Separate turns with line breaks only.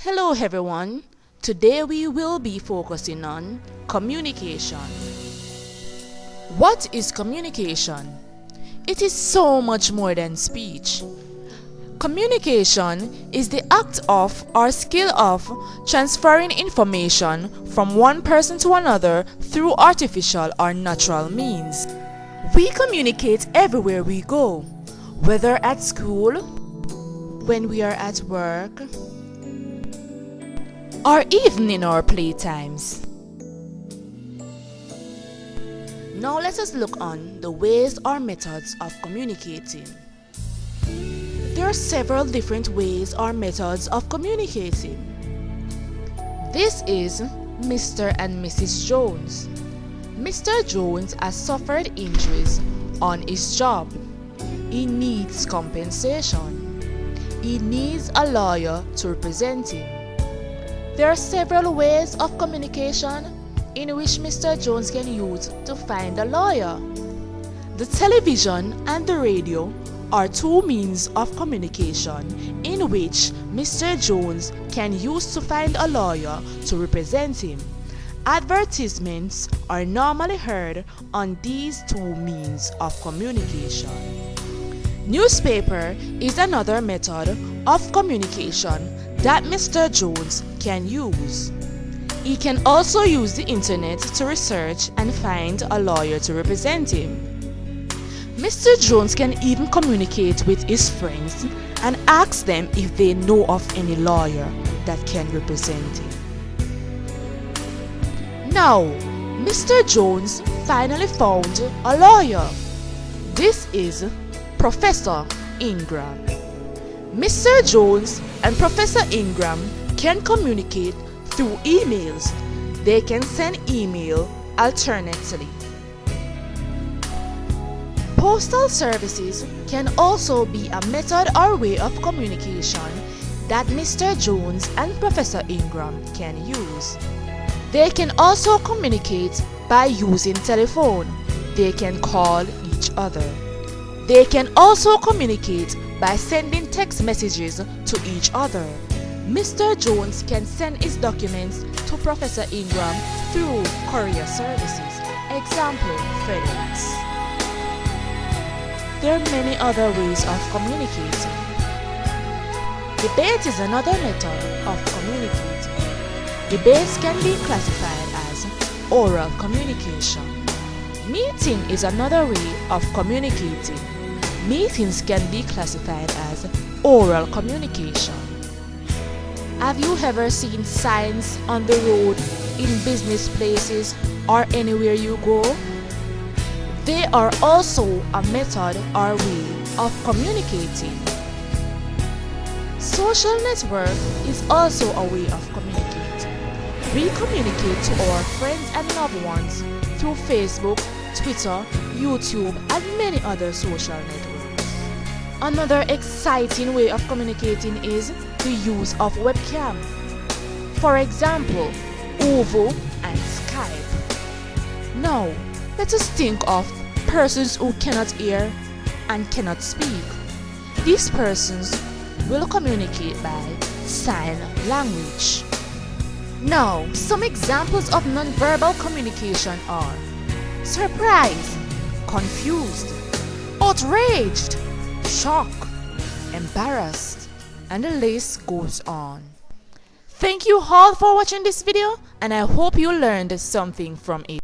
Hello everyone, today we will be focusing on communication. What is communication? It is so much more than speech. Communication is the act of or skill of transferring information from one person to another through artificial or natural means. We communicate everywhere we go, whether at school, when we are at work, or even in our playtimes. Now let us look on the ways or methods of communicating. There are several different ways or methods of communicating. This is Mr. and Mrs. Jones. Mr. Jones has suffered injuries on his job. He needs compensation. He needs a lawyer to represent him. There are several ways of communication in which Mr. Jones can use to find a lawyer. The television and the radio are two means of communication in which Mr. Jones can use to find a lawyer to represent him. Advertisements are normally heard on these two means of communication. Newspaper is another method of communication that Mr. Jones can use. He can also use the internet to research and find a lawyer to represent him. Mr. Jones can even communicate with his friends and ask them if they know of any lawyer that can represent him. Now, Mr. Jones finally found a lawyer. This is Professor Ingram. Mr. Jones and Professor Ingram can communicate through emails. They can send email alternately. Postal services can also be a method or way of communication that Mr. Jones and Professor Ingram can use. They can also communicate by using telephone. They can call each other. They can also communicate by sending text messages to each other. Mr. Jones can send his documents to Professor Ingram through courier services. Example, FedEx. There are many other ways of communicating. Debate is another method of communicating. Debates can be classified as oral communication. Meeting is another way of communicating. Meetings can be classified as oral communication. Have you ever seen signs on the road, in business places, or anywhere you go? They are also a method or way of communicating. Social network is also a way of communicating. We communicate to our friends and loved ones through Facebook, Twitter, YouTube, and many other social networks. Another exciting way of communicating is the use of webcam. For example, OVO and Skype. Now, let us think of persons who cannot hear and cannot speak. These persons will communicate by sign language. Now, some examples of nonverbal communication are surprised, confused, outraged, shocked, embarrassed, and the list goes on. Thank you all for watching this video, and I hope you learned something from it.